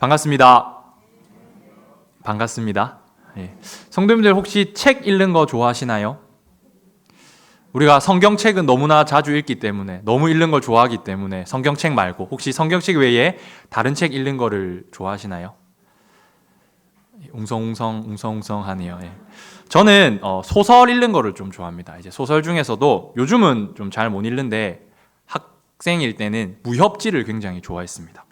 반갑습니다. 반갑습니다. 예. 성도님들 혹시 책 읽는 거 좋아하시나요? 우리가 성경책은 너무나 자주 읽기 때문에, 너무 읽는 걸 좋아하기 때문에 성경책 말고 혹시 성경책 외에 다른 책 읽는 거를 좋아하시나요? 웅성웅성 하네요. 예. 저는 소설 읽는 거를 좀 좋아합니다. 이제 소설 중에서도 요즘은 좀 잘 못 읽는데 학생일 때는 무협지를 굉장히 좋아했습니다.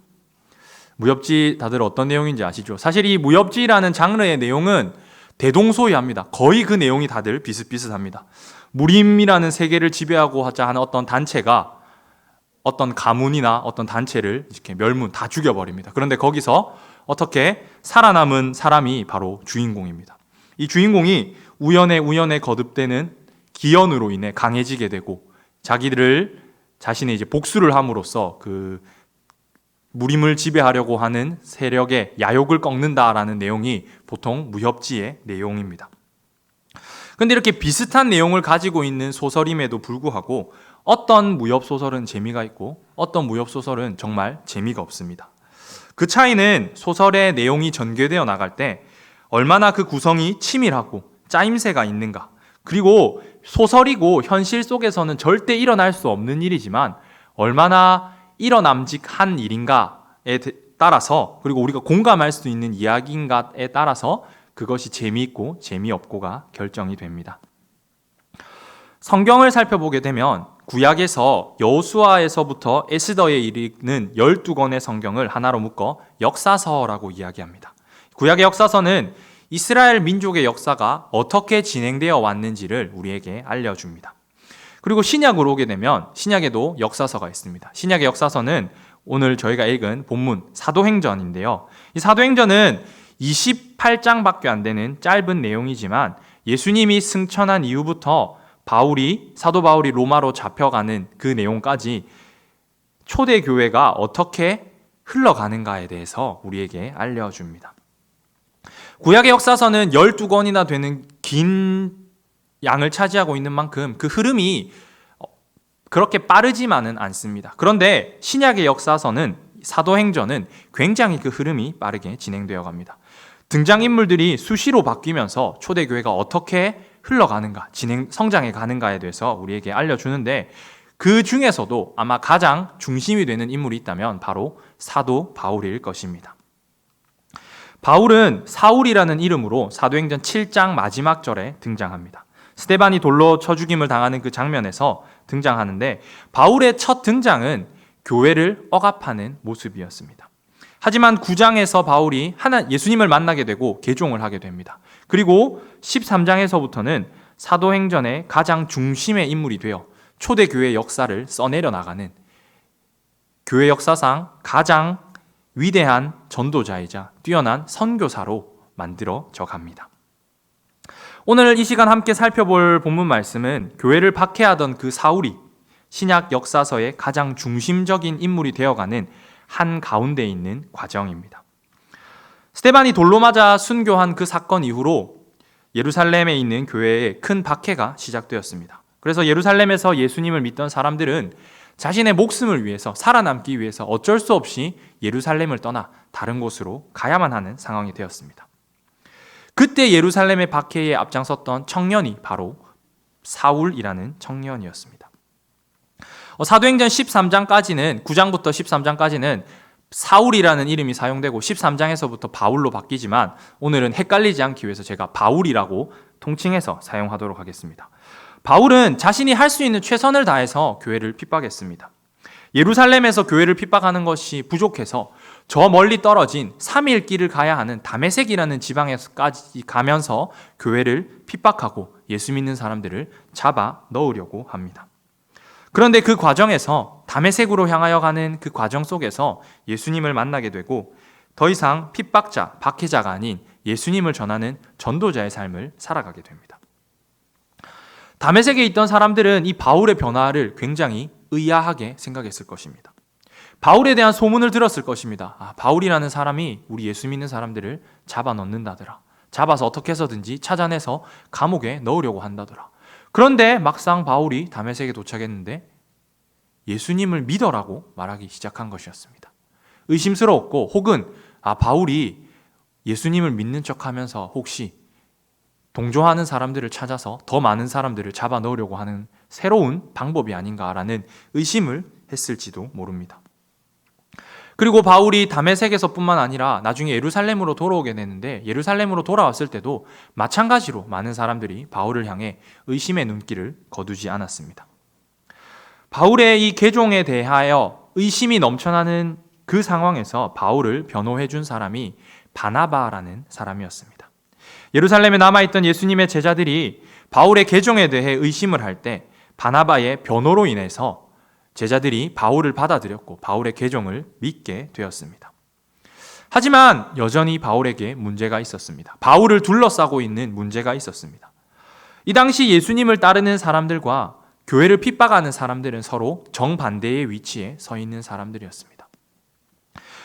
무협지 다들 어떤 내용인지 아시죠? 사실 이 무협지라는 장르의 내용은 대동소이합니다. 거의 그 내용이 다들 비슷비슷합니다. 무림이라는 세계를 지배하고자 하는 어떤 단체가 어떤 가문이나 어떤 단체를 이렇게 멸문, 다 죽여버립니다. 그런데 거기서 어떻게 살아남은 사람이 바로 주인공입니다. 이 주인공이 우연에 거듭되는 기연으로 인해 강해지게 되고 자신의 이제 복수를 함으로써 그 무림을 지배하려고 하는 세력의 야욕을 꺾는다라는 내용이 보통 무협지의 내용입니다. 그런데 이렇게 비슷한 내용을 가지고 있는 소설임에도 불구하고 어떤 무협소설은 재미가 있고 어떤 무협소설은 정말 재미가 없습니다. 그 차이는 소설의 내용이 전개되어 나갈 때 얼마나 그 구성이 치밀하고 짜임새가 있는가, 그리고 소설이고 현실 속에서는 절대 일어날 수 없는 일이지만 얼마나 일어남직한 일인가에 따라서, 그리고 우리가 공감할 수 있는 이야기인가에 따라서 그것이 재미있고 재미없고가 결정이 됩니다. 성경을 살펴보게 되면 구약에서 여호수아에서부터 에스더에 이르는 12권의 성경을 하나로 묶어 역사서라고 이야기합니다. 구약의 역사서는 이스라엘 민족의 역사가 어떻게 진행되어 왔는지를 우리에게 알려줍니다. 그리고 신약으로 오게 되면 신약에도 역사서가 있습니다. 신약의 역사서는 오늘 저희가 읽은 본문 사도행전인데요. 이 사도행전은 28장밖에 안 되는 짧은 내용이지만 예수님이 승천한 이후부터 사도 바울이 로마로 잡혀가는 그 내용까지 초대 교회가 어떻게 흘러가는가에 대해서 우리에게 알려줍니다. 구약의 역사서는 12권이나 되는 긴 양을 차지하고 있는 만큼 그 흐름이 그렇게 빠르지만은 않습니다. 그런데 신약의 역사서는, 사도행전은 굉장히 그 흐름이 빠르게 진행되어 갑니다. 등장인물들이 수시로 바뀌면서 초대교회가 어떻게 흘러가는가, 성장해 가는가에 대해서 우리에게 알려주는데, 그 중에서도 아마 가장 중심이 되는 인물이 있다면 바로 사도 바울일 것입니다. 바울은 사울이라는 이름으로 사도행전 7장 마지막 절에 등장합니다. 스데반이 돌로 쳐 죽임을 당하는 그 장면에서 등장하는데, 바울의 첫 등장은 교회를 억압하는 모습이었습니다. 하지만 9장에서 바울이 예수님을 만나게 되고 개종을 하게 됩니다. 그리고 13장에서부터는 사도행전의 가장 중심의 인물이 되어 초대교회의 역사를 써내려 나가는, 교회 역사상 가장 위대한 전도자이자 뛰어난 선교사로 만들어져 갑니다. 오늘 이 시간 함께 살펴볼 본문 말씀은 교회를 박해하던 그 사울이 신약 역사서의 가장 중심적인 인물이 되어가는 한 가운데 있는 과정입니다. 스데반이 돌로 맞아 순교한 그 사건 이후로 예루살렘에 있는 교회에 큰 박해가 시작되었습니다. 그래서 예루살렘에서 예수님을 믿던 사람들은 자신의 목숨을 위해서, 살아남기 위해서 어쩔 수 없이 예루살렘을 떠나 다른 곳으로 가야만 하는 상황이 되었습니다. 그때 예루살렘의 박해에 앞장섰던 청년이 바로 사울이라는 청년이었습니다. 사도행전 13장까지는, 9장부터 13장까지는 사울이라는 이름이 사용되고 13장에서부터 바울로 바뀌지만 오늘은 헷갈리지 않기 위해서 제가 바울이라고 통칭해서 사용하도록 하겠습니다. 바울은 자신이 할 수 있는 최선을 다해서 교회를 핍박했습니다. 예루살렘에서 교회를 핍박하는 것이 부족해서 저 멀리 떨어진 3일 길을 가야 하는 다메섹이라는 지방에까지 가면서 교회를 핍박하고 예수 믿는 사람들을 잡아 넣으려고 합니다. 그런데 그 과정에서, 다메섹으로 향하여 가는 그 과정 속에서 예수님을 만나게 되고 더 이상 핍박자, 박해자가 아닌 예수님을 전하는 전도자의 삶을 살아가게 됩니다. 다메섹에 있던 사람들은 이 바울의 변화를 굉장히 의아하게 생각했을 것입니다. 바울에 대한 소문을 들었을 것입니다. 바울이라는 사람이 우리 예수 믿는 사람들을 잡아 넣는다더라. 잡아서 어떻게 해서든지 찾아내서 감옥에 넣으려고 한다더라. 그런데 막상 바울이 다메섹에 도착했는데 예수님을 믿어라고 말하기 시작한 것이었습니다. 의심스러웠고 혹은 바울이 예수님을 믿는 척하면서 혹시 동조하는 사람들을 찾아서 더 많은 사람들을 잡아 넣으려고 하는 새로운 방법이 아닌가라는 의심을 했을지도 모릅니다. 그리고 바울이 다메섹에서뿐만 아니라 나중에 예루살렘으로 돌아오게 되는데, 예루살렘으로 돌아왔을 때도 마찬가지로 많은 사람들이 바울을 향해 의심의 눈길을 거두지 않았습니다. 바울의 이 개종에 대하여 의심이 넘쳐나는 그 상황에서 바울을 변호해 준 사람이 바나바라는 사람이었습니다. 예루살렘에 남아있던 예수님의 제자들이 바울의 개종에 대해 의심을 할 때 바나바의 변호로 인해서 제자들이 바울을 받아들였고 바울의 개종을 믿게 되었습니다. 하지만 여전히 바울에게 문제가 있었습니다. 바울을 둘러싸고 있는 문제가 있었습니다. 이 당시 예수님을 따르는 사람들과 교회를 핍박하는 사람들은 서로 정반대의 위치에 서 있는 사람들이었습니다.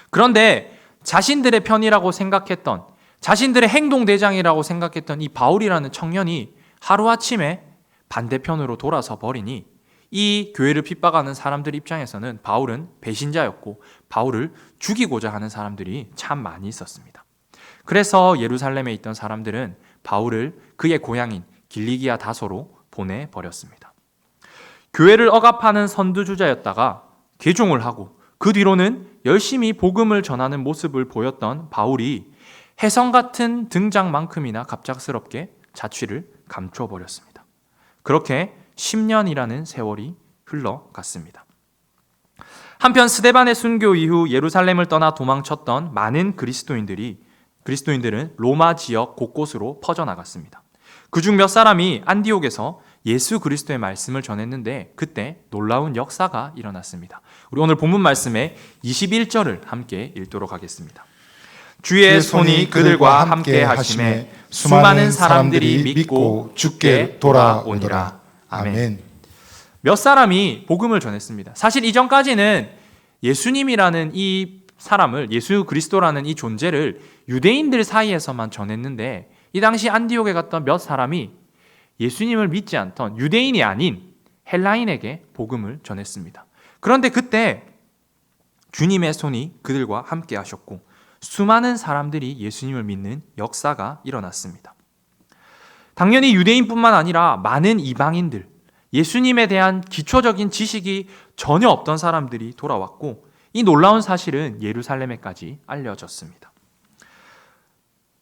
그런데 자신들의 편이라고 생각했던, 자신들의 행동대장이라고 생각했던 이 바울이라는 청년이 하루아침에 반대편으로 돌아서 버리니 이 교회를 핍박하는 사람들 입장에서는 바울은 배신자였고 바울을 죽이고자 하는 사람들이 참 많이 있었습니다. 그래서 예루살렘에 있던 사람들은 바울을 그의 고향인 길리기아 다소로 보내버렸습니다. 교회를 억압하는 선두주자였다가 개종을 하고 그 뒤로는 열심히 복음을 전하는 모습을 보였던 바울이 혜성 같은 등장만큼이나 갑작스럽게 자취를 감춰버렸습니다. 그렇게 10년이라는 세월이 흘러갔습니다. 한편 스데반의 순교 이후 예루살렘을 떠나 도망쳤던 많은 그리스도인들은 로마 지역 곳곳으로 퍼져나갔습니다. 그중 몇 사람이 안디옥에서 예수 그리스도의 말씀을 전했는데 그때 놀라운 역사가 일어났습니다. 우리 오늘 본문 말씀의 21절을 함께 읽도록 하겠습니다. 주의 손이 그들과 함께 하심에 수많은 사람들이 믿고 주께 돌아오니라. 아멘. 몇 사람이 복음을 전했습니다. 사실 이전까지는 예수님이라는 이 사람을, 예수 그리스도라는 이 존재를 유대인들 사이에서만 전했는데 이 당시 안디옥에 갔던 몇 사람이 예수님을 믿지 않던 유대인이 아닌 헬라인에게 복음을 전했습니다. 그런데 그때 주님의 손이 그들과 함께 하셨고 수많은 사람들이 예수님을 믿는 역사가 일어났습니다. 당연히 유대인뿐만 아니라 많은 이방인들, 예수님에 대한 기초적인 지식이 전혀 없던 사람들이 돌아왔고 이 놀라운 사실은 예루살렘에까지 알려졌습니다.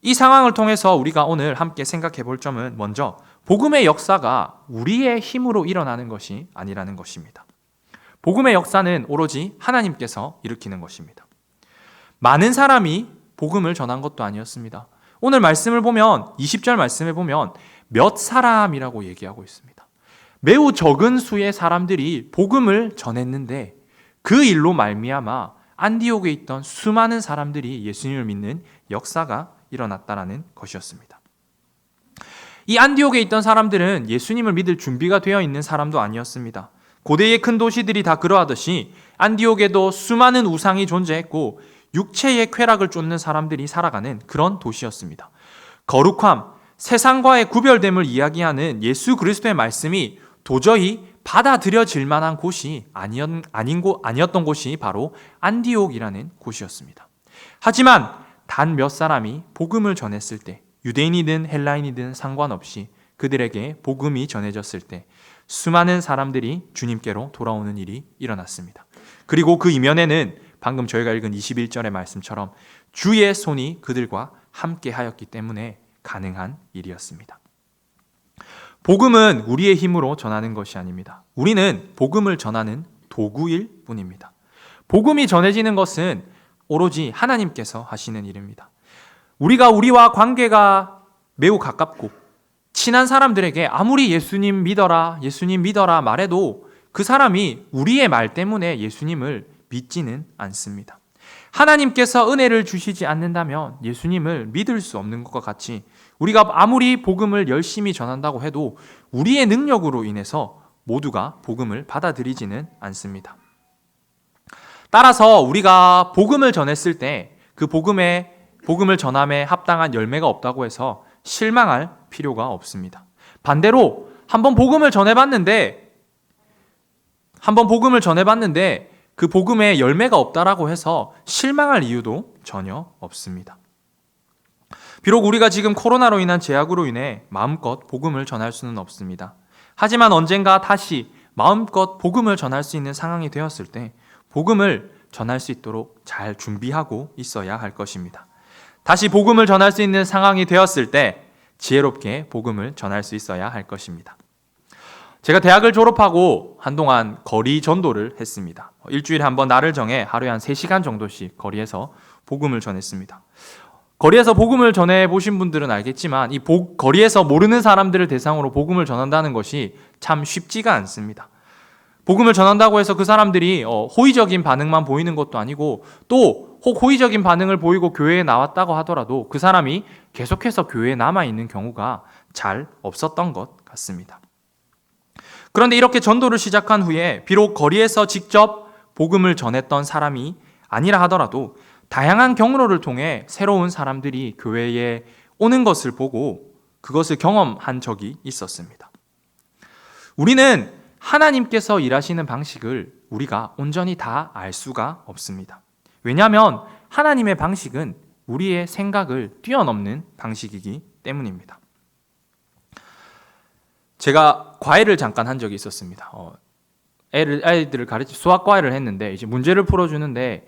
이 상황을 통해서 우리가 오늘 함께 생각해 볼 점은 먼저 복음의 역사가 우리의 힘으로 일어나는 것이 아니라는 것입니다. 복음의 역사는 오로지 하나님께서 일으키는 것입니다. 많은 사람이 복음을 전한 것도 아니었습니다. 오늘 말씀을 보면 20절 말씀에 보면 몇 사람이라고 얘기하고 있습니다. 매우 적은 수의 사람들이 복음을 전했는데 그 일로 말미암아 안디옥에 있던 수많은 사람들이 예수님을 믿는 역사가 일어났다라는 것이었습니다. 이 안디옥에 있던 사람들은 예수님을 믿을 준비가 되어 있는 사람도 아니었습니다. 고대의 큰 도시들이 다 그러하듯이 안디옥에도 수많은 우상이 존재했고 육체의 쾌락을 쫓는 사람들이 살아가는 그런 도시였습니다. 거룩함, 세상과의 구별됨을 이야기하는 예수 그리스도의 말씀이 도저히 받아들여질 만한 곳이 아니었던 곳이 바로 안디옥이라는 곳이었습니다. 하지만 단 몇 사람이 복음을 전했을 때, 유대인이든 헬라인이든 상관없이 그들에게 복음이 전해졌을 때 수많은 사람들이 주님께로 돌아오는 일이 일어났습니다. 그리고 그 이면에는 방금 저희가 읽은 21절의 말씀처럼 주의 손이 그들과 함께 하였기 때문에 가능한 일이었습니다. 복음은 우리의 힘으로 전하는 것이 아닙니다. 우리는 복음을 전하는 도구일 뿐입니다. 복음이 전해지는 것은 오로지 하나님께서 하시는 일입니다. 우리와 관계가 매우 가깝고 친한 사람들에게 아무리 예수님 믿어라 말해도 그 사람이 우리의 말 때문에 예수님을 믿지는 않습니다. 하나님께서 은혜를 주시지 않는다면 예수님을 믿을 수 없는 것과 같이 우리가 아무리 복음을 열심히 전한다고 해도 우리의 능력으로 인해서 모두가 복음을 받아들이지는 않습니다. 따라서 우리가 복음을 전했을 때 그 복음을 전함에 합당한 열매가 없다고 해서 실망할 필요가 없습니다. 반대로 한번 복음을 전해봤는데 그 복음에 열매가 없다라고 해서 실망할 이유도 전혀 없습니다. 비록 우리가 지금 코로나로 인한 제약으로 인해 마음껏 복음을 전할 수는 없습니다. 하지만 언젠가 다시 마음껏 복음을 전할 수 있는 상황이 되었을 때 복음을 전할 수 있도록 잘 준비하고 있어야 할 것입니다. 다시 복음을 전할 수 있는 상황이 되었을 때 지혜롭게 복음을 전할 수 있어야 할 것입니다. 제가 대학을 졸업하고 한동안 거리 전도를 했습니다. 일주일에 한 번 날을 정해 하루에 한 3시간 정도씩 거리에서 복음을 전했습니다. 거리에서 복음을 전해보신 분들은 알겠지만 이 거리에서 모르는 사람들을 대상으로 복음을 전한다는 것이 참 쉽지가 않습니다. 복음을 전한다고 해서 그 사람들이 호의적인 반응만 보이는 것도 아니고 또 혹 호의적인 반응을 보이고 교회에 나왔다고 하더라도 그 사람이 계속해서 교회에 남아있는 경우가 잘 없었던 것 같습니다. 그런데 이렇게 전도를 시작한 후에 비록 거리에서 직접 복음을 전했던 사람이 아니라 하더라도 다양한 경로를 통해 새로운 사람들이 교회에 오는 것을 보고 그것을 경험한 적이 있었습니다. 우리는 하나님께서 일하시는 방식을 우리가 온전히 다 알 수가 없습니다. 왜냐하면 하나님의 방식은 우리의 생각을 뛰어넘는 방식이기 때문입니다. 제가 과외를 잠깐 한 적이 있었습니다. 아이들을 수학 과외를 했는데 이제 문제를 풀어주는데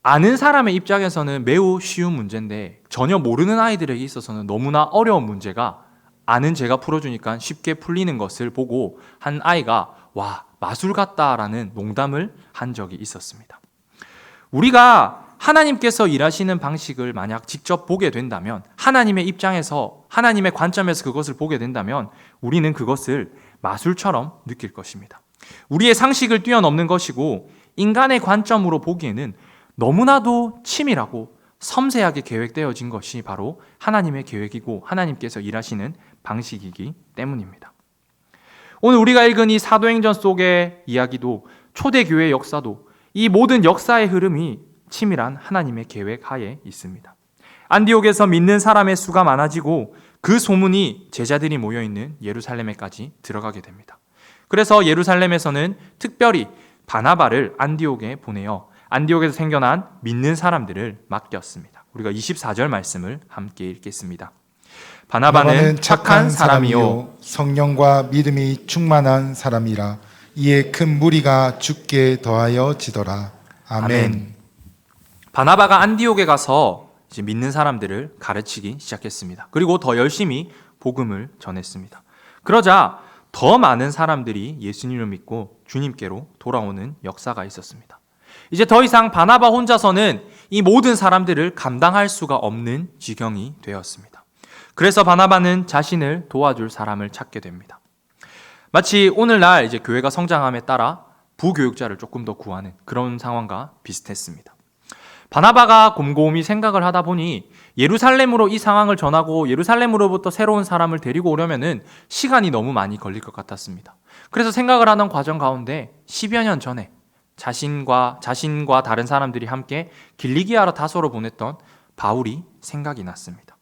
아는 사람의 입장에서는 매우 쉬운 문제인데 전혀 모르는 아이들에게 있어서는 너무나 어려운 문제가 아는 제가 풀어주니까 쉽게 풀리는 것을 보고 한 아이가 와, 마술 같다라는 농담을 한 적이 있었습니다. 우리가 하나님께서 일하시는 방식을 만약 직접 보게 된다면 하나님의 입장에서 하나님의 관점에서 그것을 보게 된다면 우리는 그것을 마술처럼 느낄 것입니다. 우리의 상식을 뛰어넘는 것이고 인간의 관점으로 보기에는 너무나도 치밀하고 섬세하게 계획되어진 것이 바로 하나님의 계획이고 하나님께서 일하시는 방식이기 때문입니다. 오늘 우리가 읽은 이 사도행전 속의 이야기도 초대교회의 역사도 이 모든 역사의 흐름이 치밀한 하나님의 계획 하에 있습니다. 안디옥에서 믿는 사람의 수가 많아지고 그 소문이 제자들이 모여있는 예루살렘에까지 들어가게 됩니다. 그래서 예루살렘에서는 특별히 바나바를 안디옥에 보내어 안디옥에서 생겨난 믿는 사람들을 맡겼습니다. 우리가 24절 말씀을 함께 읽겠습니다. 바나바는 착한 사람이요 성령과 믿음이 충만한 사람이라 이에 큰 무리가 죽게 더하여 지더라. 아멘. 바나바가 안디옥에 가서 이제 믿는 사람들을 가르치기 시작했습니다. 그리고 더 열심히 복음을 전했습니다. 그러자 더 많은 사람들이 예수님을 믿고 주님께로 돌아오는 역사가 있었습니다. 이제 더 이상 바나바 혼자서는 이 모든 사람들을 감당할 수가 없는 지경이 되었습니다. 그래서 바나바는 자신을 도와줄 사람을 찾게 됩니다. 마치 오늘날 이제 교회가 성장함에 따라 부교육자를 조금 더 구하는 그런 상황과 비슷했습니다. 바나바가 곰곰이 생각을 하다 보니 예루살렘으로 이 상황을 전하고 예루살렘으로부터 새로운 사람을 데리고 오려면은 시간이 너무 많이 걸릴 것 같았습니다. 그래서 생각을 하는 과정 가운데 10여 년 전에 자신과 다른 사람들이 함께 길리기아로 다소로 보냈던 바울이 생각이 났습니다.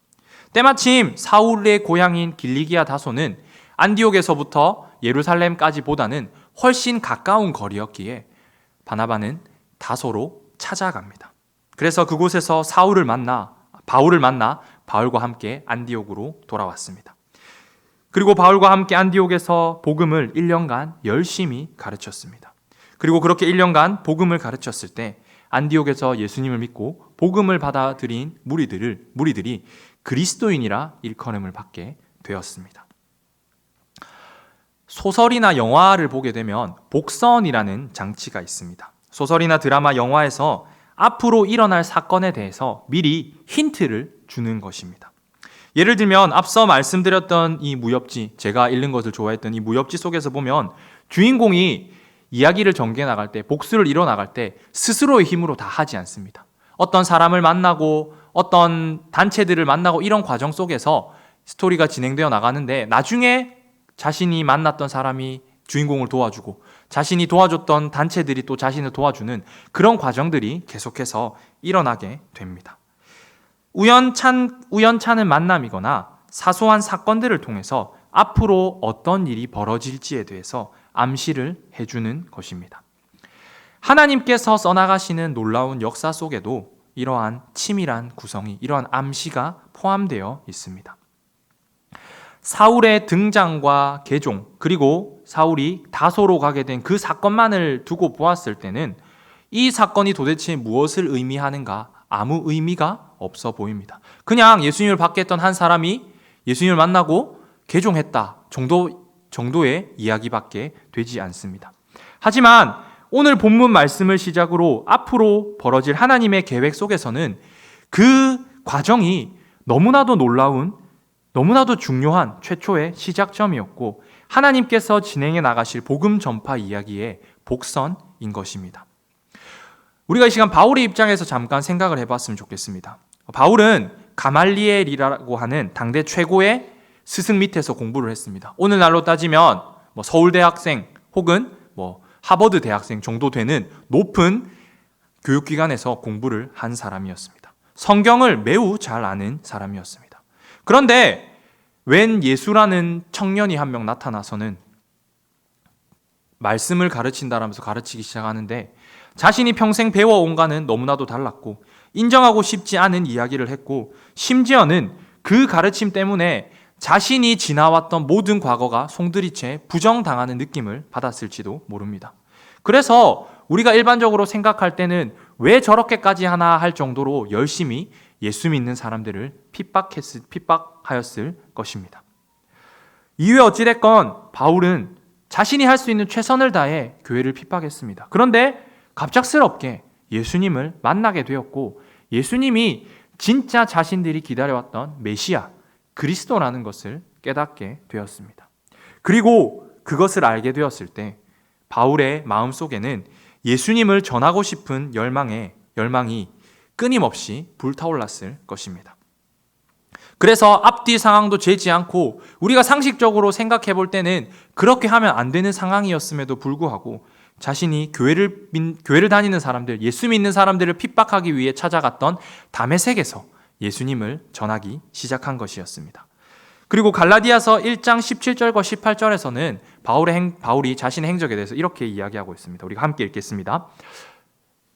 때마침 사울의 고향인 길리기아 다소는 안디옥에서부터 예루살렘까지 보다는 훨씬 가까운 거리였기에 바나바는 다소로 찾아갑니다. 그래서 그곳에서 바울을 만나 바울과 함께 안디옥으로 돌아왔습니다. 그리고 바울과 함께 안디옥에서 복음을 1년간 열심히 가르쳤습니다. 그리고 그렇게 1년간 복음을 가르쳤을 때 안디옥에서 예수님을 믿고 복음을 받아들인 무리들이 그리스도인이라 일컬음을 받게 되었습니다. 소설이나 영화를 보게 되면 복선이라는 장치가 있습니다. 소설이나 드라마, 영화에서 앞으로 일어날 사건에 대해서 미리 힌트를 주는 것입니다. 예를 들면 앞서 말씀드렸던 이 무협지, 제가 읽는 것을 좋아했던 이 무협지 속에서 보면 주인공이 이야기를 전개해 나갈 때, 복수를 이뤄 나갈 때 스스로의 힘으로 다 하지 않습니다. 어떤 사람을 만나고 어떤 단체들을 만나고 이런 과정 속에서 스토리가 진행되어 나가는데 나중에 자신이 만났던 사람이 주인공을 도와주고 자신이 도와줬던 단체들이 또 자신을 도와주는 그런 과정들이 계속해서 일어나게 됩니다. 우연찮은 만남이거나 사소한 사건들을 통해서 앞으로 어떤 일이 벌어질지에 대해서 암시를 해주는 것입니다. 하나님께서 써나가시는 놀라운 역사 속에도 이러한 치밀한 구성이, 이러한 암시가 포함되어 있습니다. 사울의 등장과 개종, 그리고 사울이 다소로 가게 된 그 사건만을 두고 보았을 때는 이 사건이 도대체 무엇을 의미하는가 아무 의미가 없어 보입니다. 그냥 예수님을 받겠던 한 사람이 예수님을 만나고 개종했다 정도의 이야기밖에 되지 않습니다. 하지만 오늘 본문 말씀을 시작으로 앞으로 벌어질 하나님의 계획 속에서는 그 과정이 너무나도 놀라운, 너무나도 중요한 최초의 시작점이었고 하나님께서 진행해 나가실 복음 전파 이야기의 복선인 것입니다. 우리가 이 시간 바울의 입장에서 잠깐 생각을 해봤으면 좋겠습니다. 바울은 가말리엘이라고 하는 당대 최고의 스승 밑에서 공부를 했습니다. 오늘날로 따지면 서울대학생 혹은 하버드 대학생 정도 되는 높은 교육기관에서 공부를 한 사람이었습니다. 성경을 매우 잘 아는 사람이었습니다. 그런데 웬 예수라는 청년이 한 명 나타나서는 말씀을 가르친다라면서 가르치기 시작하는데 자신이 평생 배워온 과는 너무나도 달랐고 인정하고 싶지 않은 이야기를 했고 심지어는 그 가르침 때문에 자신이 지나왔던 모든 과거가 송두리째 부정당하는 느낌을 받았을지도 모릅니다. 그래서 우리가 일반적으로 생각할 때는 왜 저렇게까지 하나 할 정도로 열심히 예수 믿는 사람들을 핍박하였을 것입니다. 이후에 어찌됐건 바울은 자신이 할 수 있는 최선을 다해 교회를 핍박했습니다. 그런데 갑작스럽게 예수님을 만나게 되었고 예수님이 진짜 자신들이 기다려왔던 메시아, 그리스도라는 것을 깨닫게 되었습니다. 그리고 그것을 알게 되었을 때 바울의 마음속에는 예수님을 전하고 싶은 열망이 끊임없이 불타올랐을 것입니다. 그래서 앞뒤 상황도 재지 않고 우리가 상식적으로 생각해 볼 때는 그렇게 하면 안 되는 상황이었음에도 불구하고 자신이 교회를 다니는 사람들, 예수 믿는 사람들을 핍박하기 위해 찾아갔던 다메섹에서 예수님을 전하기 시작한 것이었습니다. 그리고 갈라디아서 1장 17절과 18절에서는 바울이 자신의 행적에 대해서 이렇게 이야기하고 있습니다. 우리가 함께 읽겠습니다.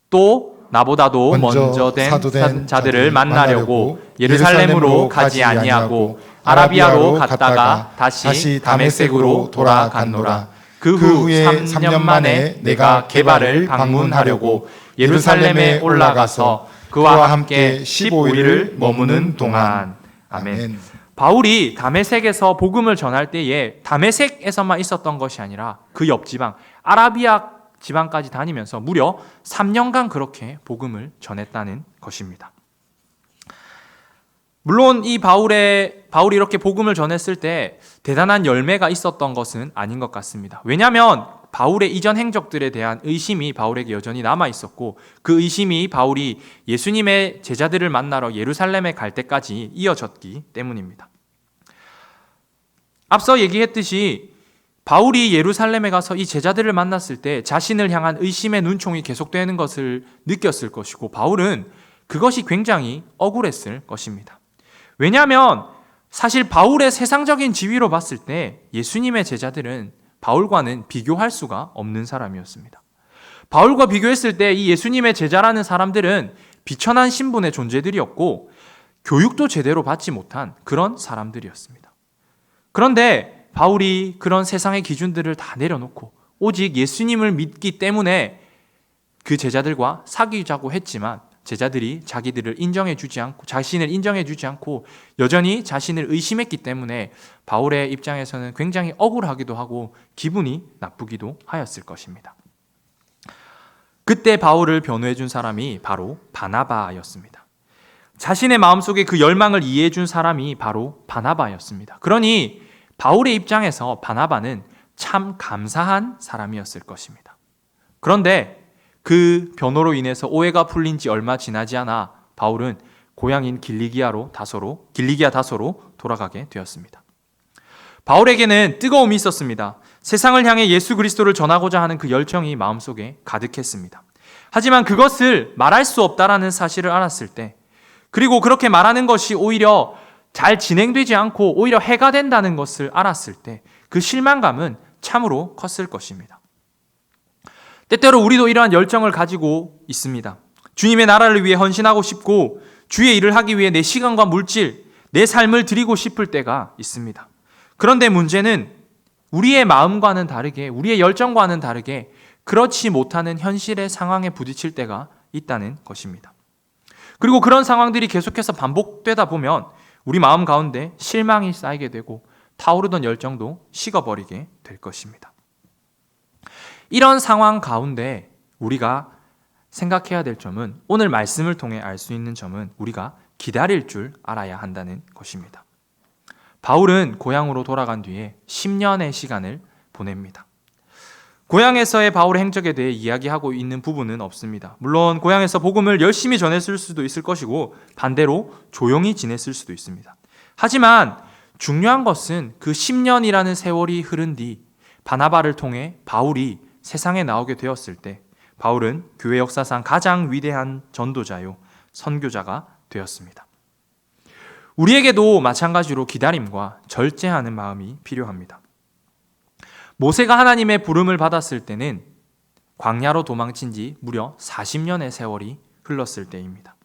또 나보다도 먼저 된 자들을 만나려고 예루살렘으로 가지 아니하고 아라비아로 갔다가 다시 다메섹으로 돌아갔노라. 그 후에 3년 만에 내가 게바를 방문하려고 예루살렘에 올라가서 그와 함께 15일을 머무는 동안. 아멘. 바울이 다메섹에서 복음을 전할 때에 다메섹에서만 있었던 것이 아니라 그 옆 지방 아라비아 지방까지 다니면서 무려 3년간 그렇게 복음을 전했다는 것입니다. 물론 이 바울이 이렇게 복음을 전했을 때 대단한 열매가 있었던 것은 아닌 것 같습니다. 왜냐하면 바울의 이전 행적들에 대한 의심이 바울에게 여전히 남아 있었고 그 의심이 바울이 예수님의 제자들을 만나러 예루살렘에 갈 때까지 이어졌기 때문입니다. 앞서 얘기했듯이 바울이 예루살렘에 가서 이 제자들을 만났을 때 자신을 향한 의심의 눈총이 계속되는 것을 느꼈을 것이고 바울은 그것이 굉장히 억울했을 것입니다. 왜냐하면 사실 바울의 세상적인 지위로 봤을 때 예수님의 제자들은 바울과는 비교할 수가 없는 사람이었습니다. 바울과 비교했을 때 이 예수님의 제자라는 사람들은 비천한 신분의 존재들이었고 교육도 제대로 받지 못한 그런 사람들이었습니다. 그런데 바울이 그런 세상의 기준들을 다 내려놓고 오직 예수님을 믿기 때문에 그 제자들과 사귀자고 했지만 제자들이 자신을 인정해 주지 않고 여전히 자신을 의심했기 때문에 바울의 입장에서는 굉장히 억울하기도 하고 기분이 나쁘기도 하였을 것입니다. 그때 바울을 변호해 준 사람이 바로 바나바였습니다. 자신의 마음속에 그 열망을 이해해 준 사람이 바로 바나바였습니다. 그러니 바울의 입장에서 바나바는 참 감사한 사람이었을 것입니다. 그런데 그 변호로 인해서 오해가 풀린 지 얼마 지나지 않아 바울은 고향인 길리기아 다소로 돌아가게 되었습니다. 바울에게는 뜨거움이 있었습니다. 세상을 향해 예수 그리스도를 전하고자 하는 그 열정이 마음속에 가득했습니다. 하지만 그것을 말할 수 없다라는 사실을 알았을 때, 그리고 그렇게 말하는 것이 오히려 잘 진행되지 않고 오히려 해가 된다는 것을 알았을 때 그 실망감은 참으로 컸을 것입니다. 때때로 우리도 이러한 열정을 가지고 있습니다. 주님의 나라를 위해 헌신하고 싶고 주의 일을 하기 위해 내 시간과 물질, 내 삶을 드리고 싶을 때가 있습니다. 그런데 문제는 우리의 마음과는 다르게, 우리의 열정과는 다르게 그렇지 못하는 현실의 상황에 부딪힐 때가 있다는 것입니다. 그리고 그런 상황들이 계속해서 반복되다 보면 우리 마음 가운데 실망이 쌓이게 되고 타오르던 열정도 식어버리게 될 것입니다. 이런 상황 가운데 우리가 생각해야 될 점은, 오늘 말씀을 통해 알 수 있는 점은 우리가 기다릴 줄 알아야 한다는 것입니다. 바울은 고향으로 돌아간 뒤에 10년의 시간을 보냅니다. 고향에서의 바울의 행적에 대해 이야기하고 있는 부분은 없습니다. 물론 고향에서 복음을 열심히 전했을 수도 있을 것이고 반대로 조용히 지냈을 수도 있습니다. 하지만 중요한 것은 그 10년이라는 세월이 흐른 뒤 바나바를 통해 바울이 세상에 나오게 되었을 때 바울은 교회 역사상 가장 위대한 전도자요 선교자가 되었습니다. 우리에게도 마찬가지로 기다림과 절제하는 마음이 필요합니다. 모세가 하나님의 부름을 받았을 때는 광야로 도망친 지 무려 40년의 세월이 흘렀을 때입니다.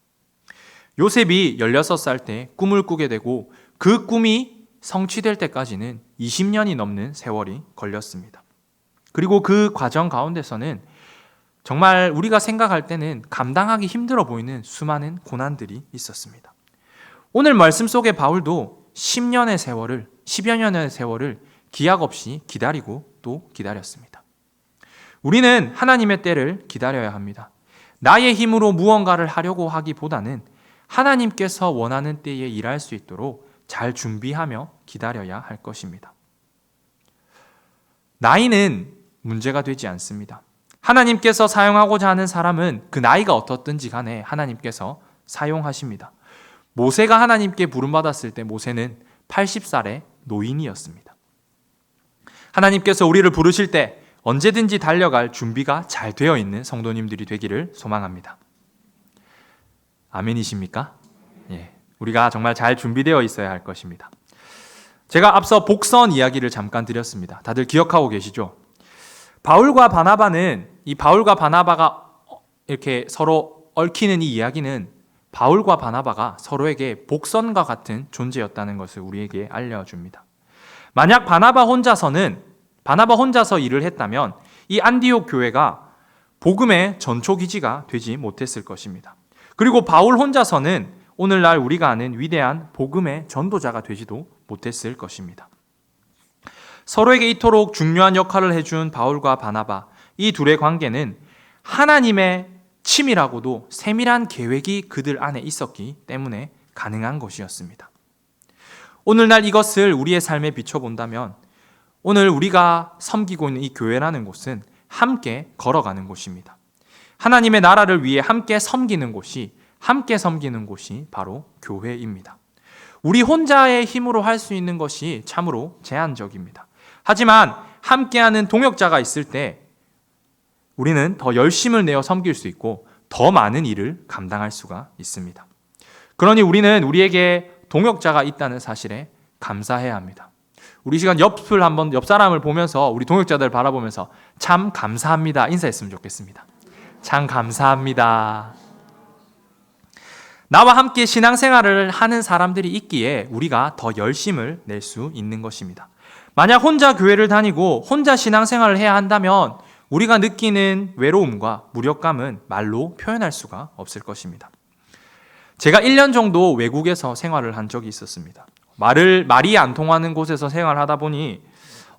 요셉이 16살 때 꿈을 꾸게 되고 그 꿈이 성취될 때까지는 20년이 넘는 세월이 걸렸습니다. 그리고 그 과정 가운데서는 정말 우리가 생각할 때는 감당하기 힘들어 보이는 수많은 고난들이 있었습니다. 오늘 말씀 속의 바울도 10년의 세월을, 10여 년의 세월을 기약 없이 기다리고 또 기다렸습니다. 우리는 하나님의 때를 기다려야 합니다. 나의 힘으로 무언가를 하려고 하기보다는 하나님께서 원하는 때에 일할 수 있도록 잘 준비하며 기다려야 할 것입니다. 나이는 문제가 되지 않습니다. 하나님께서 사용하고자 하는 사람은 그 나이가 어떻든지 간에 하나님께서 사용하십니다. 모세가 하나님께 부름받았을 때 모세는 80살의 노인이었습니다. 하나님께서 우리를 부르실 때 언제든지 달려갈 준비가 잘 되어 있는 성도님들이 되기를 소망합니다. 아멘이십니까? 예, 우리가 정말 잘 준비되어 있어야 할 것입니다. 제가 앞서 복선 이야기를 잠깐 드렸습니다. 다들 기억하고 계시죠? 바울과 바나바는, 이 바울과 바나바가 이렇게 서로 얽히는 이 이야기는 바울과 바나바가 서로에게 복선과 같은 존재였다는 것을 우리에게 알려줍니다. 만약 바나바 혼자서 일을 했다면 이 안디옥 교회가 복음의 전초기지가 되지 못했을 것입니다. 그리고 바울 혼자서는 오늘날 우리가 아는 위대한 복음의 전도자가 되지도 못했을 것입니다. 서로에게 이토록 중요한 역할을 해준 바울과 바나바, 이 둘의 관계는 하나님의 치밀하고도 세밀한 계획이 그들 안에 있었기 때문에 가능한 것이었습니다. 오늘날 이것을 우리의 삶에 비춰본다면 오늘 우리가 섬기고 있는 이 교회라는 곳은 함께 걸어가는 곳입니다. 하나님의 나라를 위해 함께 섬기는 곳이 바로 교회입니다. 우리 혼자의 힘으로 할 수 있는 것이 참으로 제한적입니다. 하지만 함께하는 동역자가 있을 때 우리는 더 열심을 내어 섬길 수 있고 더 많은 일을 감당할 수가 있습니다. 그러니 우리는 우리에게 동역자가 있다는 사실에 감사해야 합니다. 우리 시간 옆 사람을 보면서 우리 동역자들 바라보면서 참 감사합니다 인사했으면 좋겠습니다. 참 감사합니다. 나와 함께 신앙생활을 하는 사람들이 있기에 우리가 더 열심을 낼 수 있는 것입니다. 만약 혼자 교회를 다니고 혼자 신앙생활을 해야 한다면 우리가 느끼는 외로움과 무력감은 말로 표현할 수가 없을 것입니다. 제가 1년 정도 외국에서 생활을 한 적이 있었습니다. 말이 안 통하는 곳에서 생활하다 보니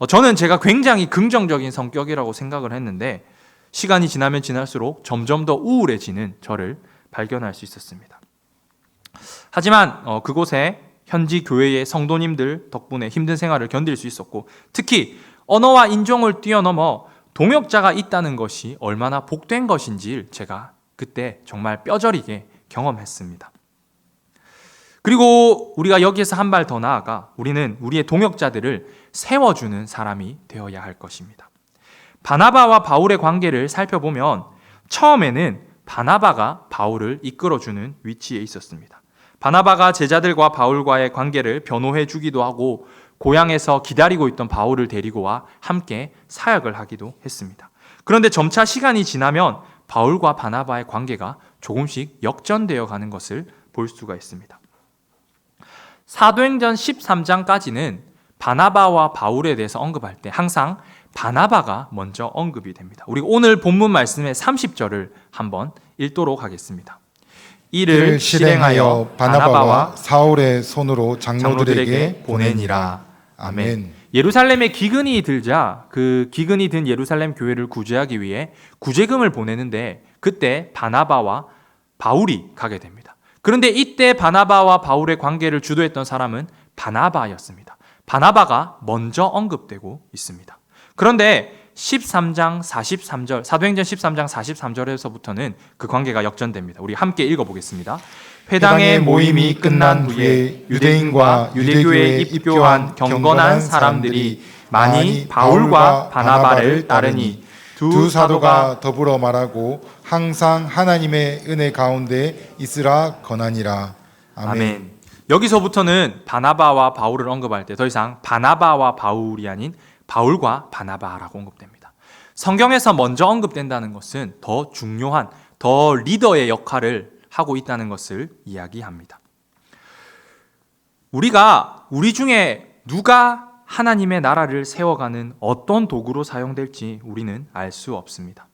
저는 제가 굉장히 긍정적인 성격이라고 생각을 했는데 시간이 지나면 지날수록 점점 더 우울해지는 저를 발견할 수 있었습니다. 하지만 그곳에 현지 교회의 성도님들 덕분에 힘든 생활을 견딜 수 있었고 특히 언어와 인종을 뛰어넘어 동역자가 있다는 것이 얼마나 복된 것인지를 제가 그때 정말 뼈저리게 경험했습니다. 그리고 우리가 여기에서 한 발 더 나아가 우리는 우리의 동역자들을 세워주는 사람이 되어야 할 것입니다. 바나바와 바울의 관계를 살펴보면 처음에는 바나바가 바울을 이끌어주는 위치에 있었습니다. 바나바가 제자들과 바울과의 관계를 변호해 주기도 하고 고향에서 기다리고 있던 바울을 데리고 와 함께 사역을 하기도 했습니다. 그런데 점차 시간이 지나면 바울과 바나바의 관계가 조금씩 역전되어 가는 것을 볼 수가 있습니다. 사도행전 13장까지는 바나바와 바울에 대해서 언급할 때 항상 바나바가 먼저 언급이 됩니다. 우리 오늘 본문 말씀의 30절을 한번 읽도록 하겠습니다. 이를 실행하여 바나바와 사울의 손으로 장로들에게 보내니라. 아멘. 예루살렘에 기근이 들자 그 기근이 든 예루살렘 교회를 구제하기 위해 구제금을 보내는데 그때 바나바와 바울이 가게 됩니다. 그런데 이때 바나바와 바울의 관계를 주도했던 사람은 바나바였습니다. 바나바가 먼저 언급되고 있습니다. 그런데 13장 43절, 사도행전 13장 43절에서부터는 그 관계가 역전됩니다. 우리 함께 읽어보겠습니다. 회당의 모임이 끝난 후에 유대인과 유대교에 입교한 경건한 사람들이 많이 바울과 바나바를 따르니 두 사도가 더불어 말하고 항상 하나님의 은혜 가운데 있으라 권하니라. 아멘. 여기서부터는 바나바와 바울을 언급할 때 더 이상 바나바와 바울이 아닌 바울과 바나바라고 언급됩니다. 성경에서 먼저 언급된다는 것은 더 중요한, 더 리더의 역할을 하고 있다는 것을 이야기합니다. 우리 중에 누가 하나님의 나라를 세워가는 어떤 도구로 사용될지 우리는 알 수 없습니다.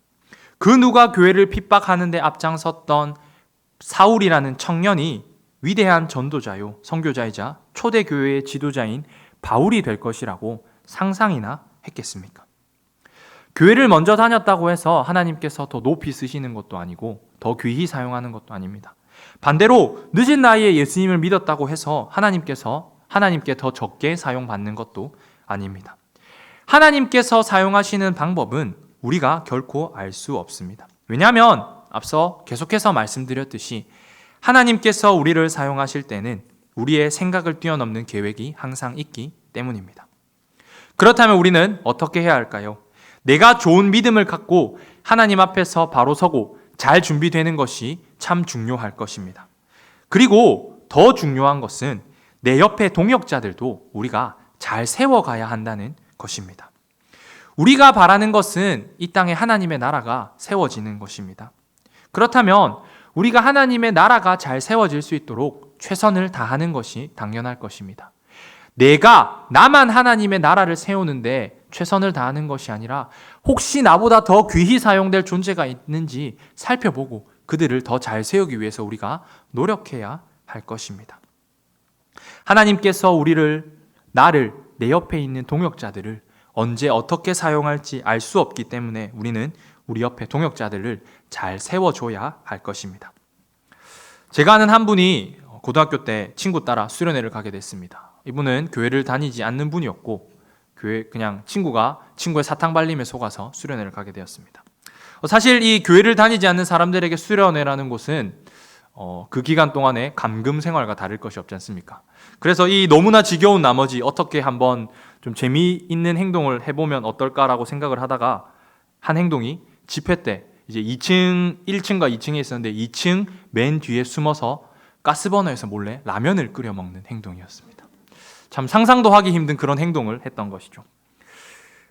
그 누가 교회를 핍박하는 데 앞장섰던 사울이라는 청년이 위대한 전도자요, 선교자이자 초대교회의 지도자인 바울이 될 것이라고 상상이나 했겠습니까? 교회를 먼저 다녔다고 해서 하나님께서 더 높이 쓰시는 것도 아니고 더 귀히 사용하는 것도 아닙니다. 반대로 늦은 나이에 예수님을 믿었다고 해서 하나님께 더 적게 사용받는 것도 아닙니다. 하나님께서 사용하시는 방법은 우리가 결코 알 수 없습니다. 왜냐하면 앞서 계속해서 말씀드렸듯이 하나님께서 우리를 사용하실 때는 우리의 생각을 뛰어넘는 계획이 항상 있기 때문입니다. 그렇다면 우리는 어떻게 해야 할까요? 내가 좋은 믿음을 갖고 하나님 앞에서 바로 서고 잘 준비되는 것이 참 중요할 것입니다. 그리고 더 중요한 것은 내 옆에 동역자들도 우리가 잘 세워가야 한다는 것입니다. 우리가 바라는 것은 이 땅에 하나님의 나라가 세워지는 것입니다. 그렇다면 우리가 하나님의 나라가 잘 세워질 수 있도록 최선을 다하는 것이 당연할 것입니다. 나만 하나님의 나라를 세우는데 최선을 다하는 것이 아니라 혹시 나보다 더 귀히 사용될 존재가 있는지 살펴보고 그들을 더 잘 세우기 위해서 우리가 노력해야 할 것입니다. 하나님께서 나를, 내 옆에 있는 동역자들을 언제 어떻게 사용할지 알 수 없기 때문에 우리는 우리 옆에 동역자들을 잘 세워줘야 할 것입니다. 제가 아는 한 분이 고등학교 때 친구 따라 수련회를 가게 됐습니다. 이분은 교회를 다니지 않는 분이었고 그냥 친구의 사탕발림에 속아서 수련회를 가게 되었습니다. 사실 이 교회를 다니지 않는 사람들에게 수련회라는 곳은 그 기간 동안에 감금 생활과 다를 것이 없지 않습니까? 그래서 이 너무나 지겨운 나머지 어떻게 한번 좀 재미있는 행동을 해보면 어떨까라고 생각을 하다가 한 행동이 집회 때 이제 1층과 2층에 있었는데 2층 맨 뒤에 숨어서 가스버너에서 몰래 라면을 끓여 먹는 행동이었습니다. 참 상상도 하기 힘든 그런 행동을 했던 것이죠.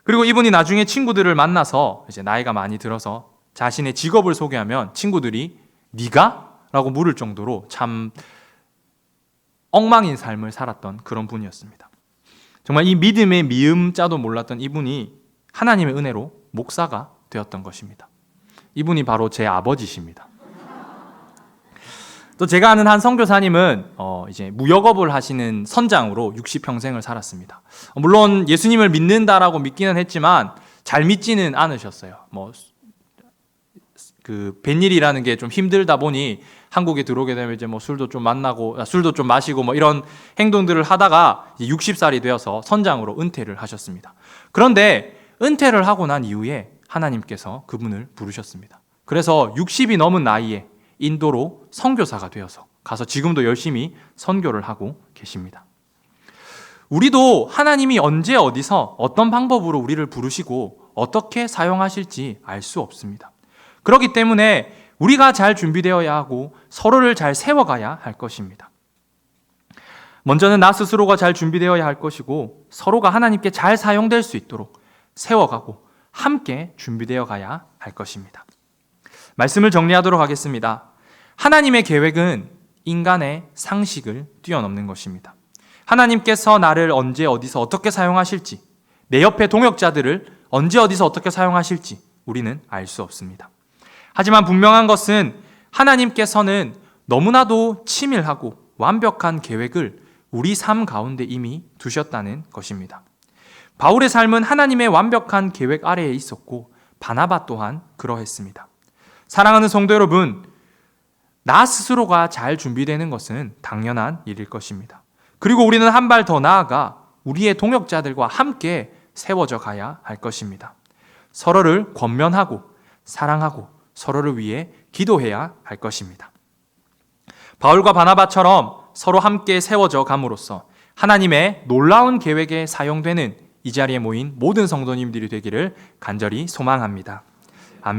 그리고 이분이 나중에 친구들을 만나서 이제 나이가 많이 들어서 자신의 직업을 소개하면 친구들이 네가? 라고 물을 정도로 참 엉망인 삶을 살았던 그런 분이었습니다. 정말 이 믿음의 미음자도 몰랐던 이분이 하나님의 은혜로 목사가 되었던 것입니다. 이분이 바로 제 아버지십니다. 또 제가 아는 한 선교사님은 이제 무역업을 하시는 선장으로 60평생을 살았습니다. 물론 예수님을 믿는다라고 믿기는 했지만 잘 믿지는 않으셨어요. 뱃일이라는 게 좀 힘들다 보니 한국에 들어오게 되면 이제 술도 좀 마시고 이런 행동들을 하다가 60살이 되어서 선장으로 은퇴를 하셨습니다. 그런데 은퇴를 하고 난 이후에 하나님께서 그분을 부르셨습니다. 그래서 60이 넘은 나이에 인도로 선교사가 되어서 가서 지금도 열심히 선교를 하고 계십니다. 우리도 하나님이 언제 어디서 어떤 방법으로 우리를 부르시고 어떻게 사용하실지 알 수 없습니다. 그렇기 때문에 우리가 잘 준비되어야 하고 서로를 잘 세워가야 할 것입니다. 먼저는 나 스스로가 잘 준비되어야 할 것이고 서로가 하나님께 잘 사용될 수 있도록 세워가고 함께 준비되어 가야 할 것입니다. 말씀을 정리하도록 하겠습니다. 하나님의 계획은 인간의 상식을 뛰어넘는 것입니다. 하나님께서 나를 언제 어디서 어떻게 사용하실지, 내 옆에 동역자들을 언제 어디서 어떻게 사용하실지 우리는 알 수 없습니다. 하지만 분명한 것은 하나님께서는 너무나도 치밀하고 완벽한 계획을 우리 삶 가운데 이미 두셨다는 것입니다. 바울의 삶은 하나님의 완벽한 계획 아래에 있었고 바나바 또한 그러했습니다. 사랑하는 성도 여러분, 나 스스로가 잘 준비되는 것은 당연한 일일 것입니다. 그리고 우리는 한 발 더 나아가 우리의 동역자들과 함께 세워져 가야 할 것입니다. 서로를 권면하고 사랑하고 서로를 위해 기도해야 할 것입니다. 바울과 바나바처럼 서로 함께 세워져 감으로써 하나님의 놀라운 계획에 사용되는 이 자리에 모인 모든 성도님들이 되기를 간절히 소망합니다.